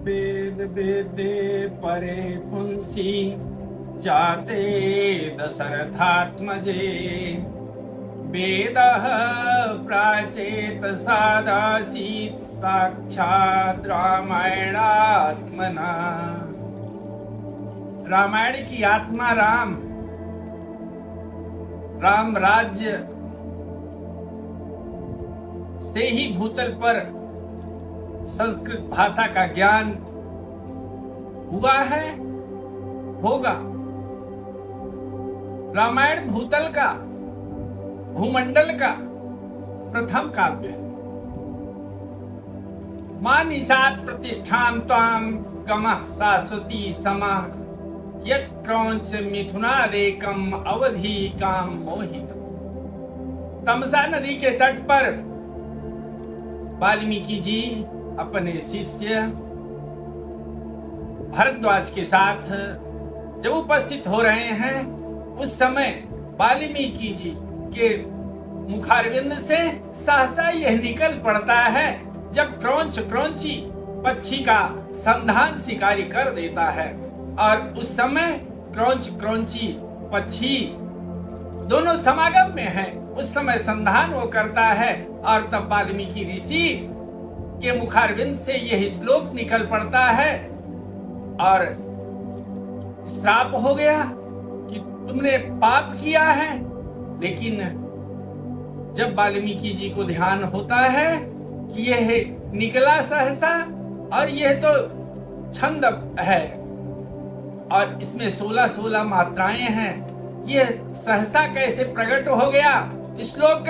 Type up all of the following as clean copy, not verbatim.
वेद वेदे परे पुंसी जाते दशरथात्मजे वेदः प्राचेतसादासीत् साक्षात् रामायणात्मना। रामायण की आत्मा राम, राम राज्य से ही भूतल पर संस्कृत भाषा का ज्ञान हुआ है, होगा। रामायण भूतल का, भूमंडल का प्रथम काव्य है। मानिषात् प्रतिष्ठां त्वां गमः शाश्वती समः यत् क्रौंच मिथुनादेकं अवधि काम मोहितम्। तमसा नदी के तट पर वाल्मीकि जी अपने शिष्य भरद्वाज के साथ जब उपस्थित हो रहे हैं, उस समय वाल्मीकि जी के मुखारविंद से सहसा यह निकल पड़ता है जब क्रौंची पक्षी का संधान शिकारी कर देता है। और उस समय क्रौंची पक्षी दोनों समागम में है, उस समय संधान वो करता है। और तब वाल्मीकि ऋषि के मुखारविंद से यह श्लोक निकल पड़ता है और श्राप हो गया कि तुमने पाप किया है। लेकिन जब वाल्मीकि जी को ध्यान होता है कि यह निकला सहसा और यह तो छंद है और इसमें 16 मात्राएं हैं, यह सहसा कैसे प्रकट हो गया। श्लोक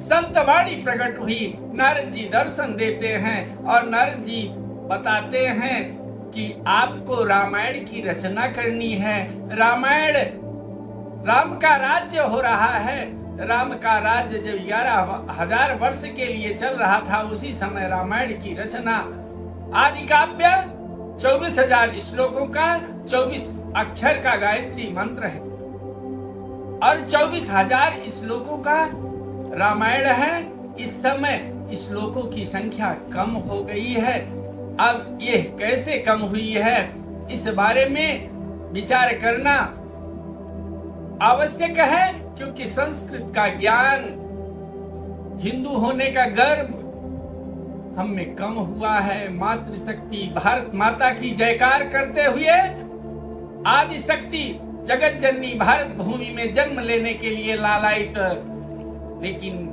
संतवाणी प्रकट हुई। नारद जी दर्शन देते हैं और नारद जी बताते हैं कि आपको रामायण की रचना करनी है। राम का राज्य हो रहा है। राम का राज्य जब 11,000 वर्ष के लिए चल रहा था, उसी समय रामायण की रचना। आदि काव्य 24,000 श्लोकों का 24 अक्षर का गायत्री मंत्र है और 24,000 श्लोकों का रामायण है। इस समय श्लोकों की संख्या कम हो गई है। अब यह कैसे कम हुई है, इस बारे में विचार करना आवश्यक है, क्योंकि संस्कृत का ज्ञान, हिंदू होने का गर्व हम में कम हुआ है। मातृशक्ति भारत माता की जयकार करते हुए आदि शक्ति जगत जननी भारत भूमि में जन्म लेने के लिए लालायित, लेकिन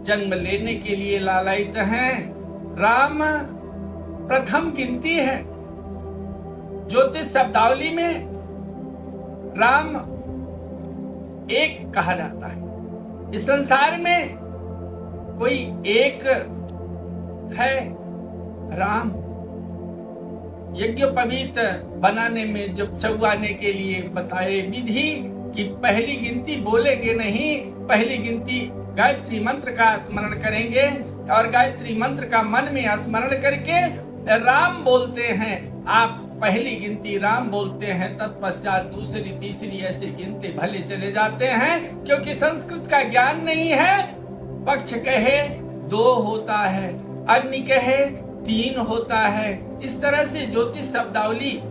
जन्म लेने के लिए लालायित हैं। राम प्रथम गिनती है। ज्योतिष शब्दावली में राम एक कहा जाता है। इस संसार में कोई एक है, राम। यज्ञोपवीत बनाने में जब चौगाने के लिए बताए विधि कि पहली गिनती बोलेंगे नहीं, पहली गिनती गायत्री मंत्र का स्मरण करेंगे और गायत्री मंत्र का मन में स्मरण करके राम बोलते हैं। आप पहली गिनती राम बोलते हैं, तत्पश्चात दूसरी तीसरी ऐसे गिनते भले चले जाते हैं, क्योंकि संस्कृत का ज्ञान नहीं है। पक्ष कहे 2 होता है, अग्नि कहे 3 होता है। इस तरह से ज्योतिष शब्दावली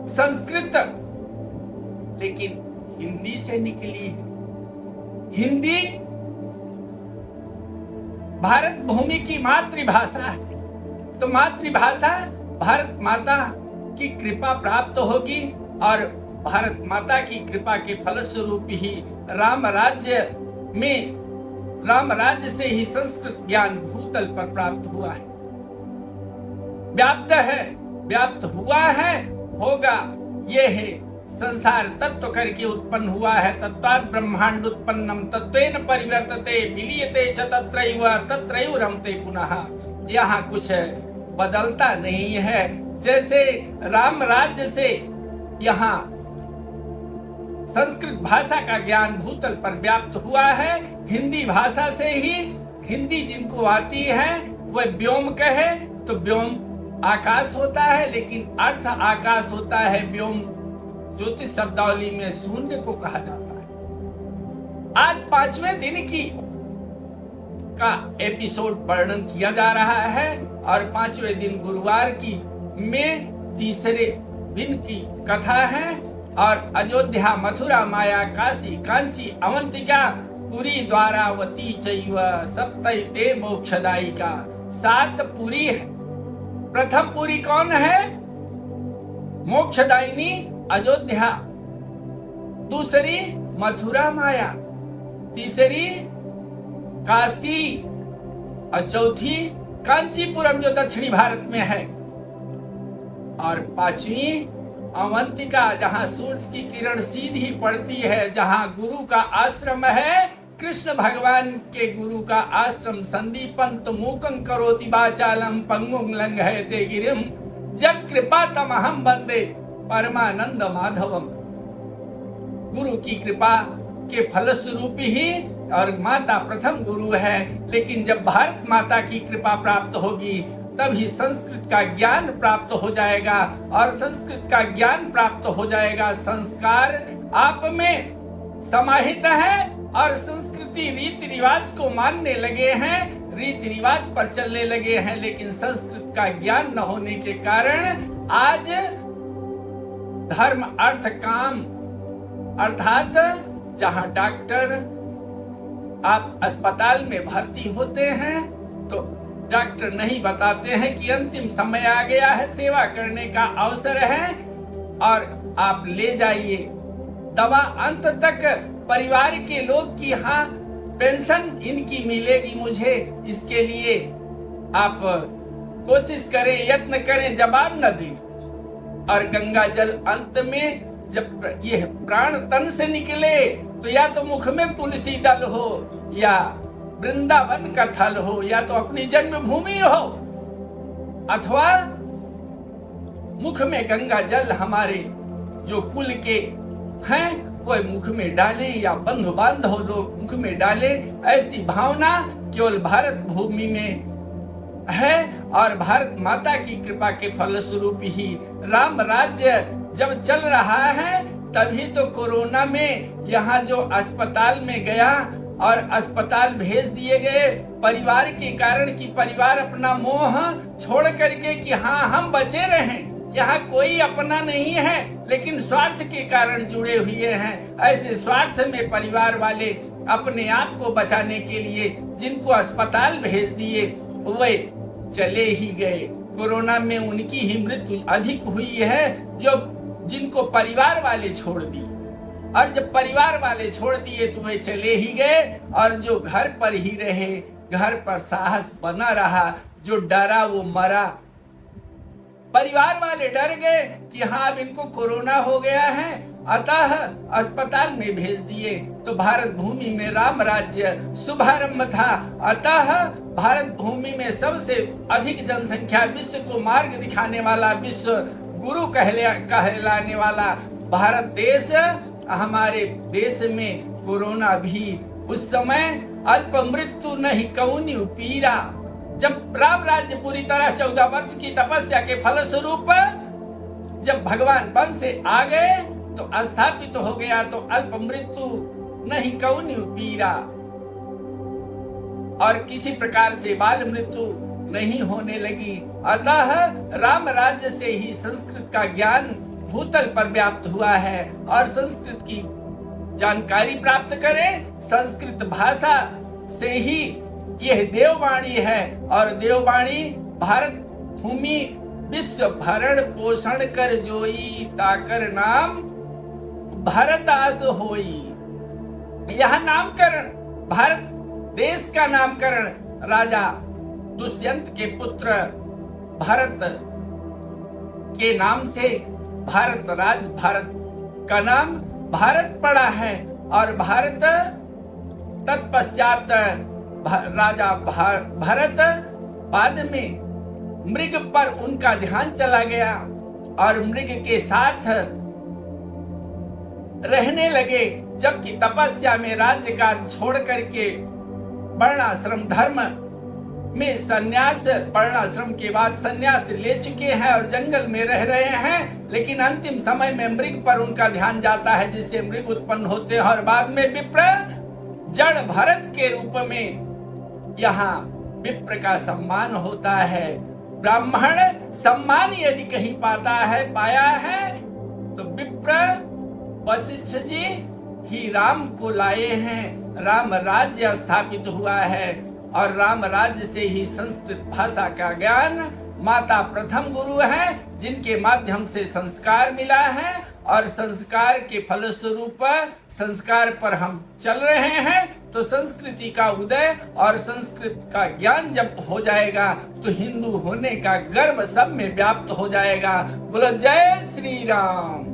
संस्कृत लेकिन हिंदी से निकली है। हिंदी भारत भूमि की मातृभाषा है, तो मातृभाषा भारत माता की कृपा प्राप्त होगी और भारत माता की कृपा के फलस्वरूप ही राम राज्य से ही संस्कृत ज्ञान भूतल पर प्राप्त हुआ है, व्याप्त है, व्याप्त हुआ है, होगा। ये है संसार तत्व करके उत्पन्न हुआ है। तत्वात् ब्रह्मांड उत्पन्नम तत्वेन परिवर्तते विलीयते च तत्रैव तत्रैव रमते पुनः। यहाँ कुछ बदलता नहीं है। जैसे राम राज्य से यहाँ संस्कृत भाषा का ज्ञान भूतल पर व्याप्त हुआ है, हिंदी भाषा से ही, हिंदी जिनको आती है वह व्योम कहे तो व्योम आकाश होता है, लेकिन अर्थ आकाश होता है। व्योम ज्योतिष शब्दावली में शून्य को कहा जाता है। आज 5वें दिन का एपिसोड वर्णन किया जा रहा है और 5वें दिन गुरुवार की में तीसरे दिन की कथा है। और अयोध्या, मथुरा, माया, काशी, कांची, अवंतिका, पुरी, द्वारावती चैव सप्तैते मोक्षदायिका। 7 पुरी है। प्रथम पुरी कौन है? मोक्षदायिनी अयोध्या, दूसरी मथुरा माया, तीसरी काशी और चौथी कांचीपुरम जो दक्षिणी भारत में है, और 5वीं अवंतिका जहां सूरज की किरण सीधी पड़ती है, जहां गुरु का आश्रम है, कृष्ण भगवान के गुरु का आश्रम। संदीपंत मूकं करोति वाचालम पंगुं लंघयते गिरिम जब कृपा तमहम वंदे परमानंद माधवम। गुरु की कृपा के फलस्वरूप ही, और माता प्रथम गुरु है, लेकिन जब भारत माता की कृपा प्राप्त होगी तभी संस्कृत का ज्ञान प्राप्त हो जाएगा, और संस्कृत का ज्ञान प्राप्त हो जाएगा। संस्कार आप में समाहित है और संस्कृति रीति रिवाज को मानने लगे हैं, रीति रिवाज पर चलने लगे हैं, लेकिन संस्कृत का ज्ञान न होने के कारण आज धर्म अर्थ काम, अर्थात जहां डॉक्टर आप अस्पताल में भर्ती होते हैं तो डॉक्टर नहीं बताते हैं कि अंतिम समय आ गया है, सेवा करने का अवसर है और आप ले जाइए दवा। अंत तक परिवार के लोग की हाँ पेंशन इनकी मिलेगी मुझे, इसके लिए आप कोशिश करें, यत्न करें, जवाब न दें। और गंगा जल अंत में जब ये प्राण तन से निकले तो या तो मुख में तुलसी दल हो, या वृंदावन का थल हो, या तो अपनी जन्मभूमि हो, अथवा मुख में गंगा जल हमारे जो कुल के हैं वो मुख में डाले, या बंधु बांधव लोग मुख में डाले। ऐसी भावना केवल भारत भूमि में है, और भारत माता की कृपा के फलस्वरूप ही राम राज्य जब चल रहा है, तभी तो कोरोना में यहाँ जो अस्पताल में गया और अस्पताल भेज दिए गए परिवार के कारण, कि परिवार अपना मोह छोड़ करके कि हाँ हम बचे रहें, यहाँ कोई अपना नहीं है, लेकिन स्वार्थ के कारण जुड़े हुए हैं। ऐसे स्वार्थ में परिवार वाले अपने आप को बचाने के लिए जिनको अस्पताल भेज दिए वे चले ही गए। कोरोना में उनकी ही मृत्यु अधिक हुई है जो जिनको परिवार वाले छोड़ दिए, और जब परिवार वाले छोड़ दिए तो वे चले ही गए, और जो घर पर ही रहे, घर पर साहस बना रहा, जो डरा वो मरा। परिवार वाले डर गए कि हाँ अब इनको कोरोना हो गया है, अतः अस्पताल में भेज दिए। तो भारत भूमि में राम राज्य शुभारंभ था, अतः भारत भूमि में सबसे अधिक जनसंख्या, विश्व को मार्ग दिखाने वाला, विश्व गुरु कहलाने वाला भारत देश, हमारे देश में कोरोना भी उस समय अल्प मृत्यु नहीं कौनी पीरा। जब राम राज्य पूरी तरह 14 वर्ष की तपस्या के फलस्वरूप जब भगवान वन से आ गए तो स्थापित हो गया, तो अल्प मृत्यु नहीं कौनी पीरा, और किसी प्रकार से बाल मृत्यु नहीं होने लगी। अतः राम राज्य से ही संस्कृत का ज्ञान भूतल पर व्याप्त हुआ है, और संस्कृत की जानकारी प्राप्त करें। संस्कृत भाषा से ही यह देववाणी है, और देववाणी भारत भूमि विश्व भरण पोषण कर जोई, ताकर नाम भारतास होई। यह नामकरण, भारत देश का नामकरण राजा दुष्यंत के पुत्र भरत के नाम से भारत का नाम भारत पड़ा है, और भारत तत्पश्चात राजा भरत बाद में मृग पर उनका ध्यान चला गया और मृग के साथ रहने लगे, जबकि तपस्या में राज्य का छोड़ करके वर्णाश्रम धर्म में संन्यास, वर्णाश्रम के बाद संन्यास ले चुके हैं और जंगल में रह रहे हैं। लेकिन अंतिम समय में मृग पर उनका ध्यान जाता है, जिससे मृग उत्पन्न होते हैं, और बाद में विप्र जड़ भरत के रूप में यहाँ विप्र का सम्मान होता है। ब्राह्मण सम्मान यदि कहीं पाया है तो विप्र वशिष्ठ जी ही राम को लाए हैं। राम राज्य स्थापित हुआ है और राम राज्य से ही संस्कृत भाषा का ज्ञान। माता प्रथम गुरु है जिनके माध्यम से संस्कार मिला है और संस्कार के फलस्वरूप संस्कार पर हम चल रहे हैं। तो संस्कृति का उदय और संस्कृत का ज्ञान जब हो जाएगा तो हिंदू होने का गर्व सब में व्याप्त हो जाएगा। बोलो जय श्री राम।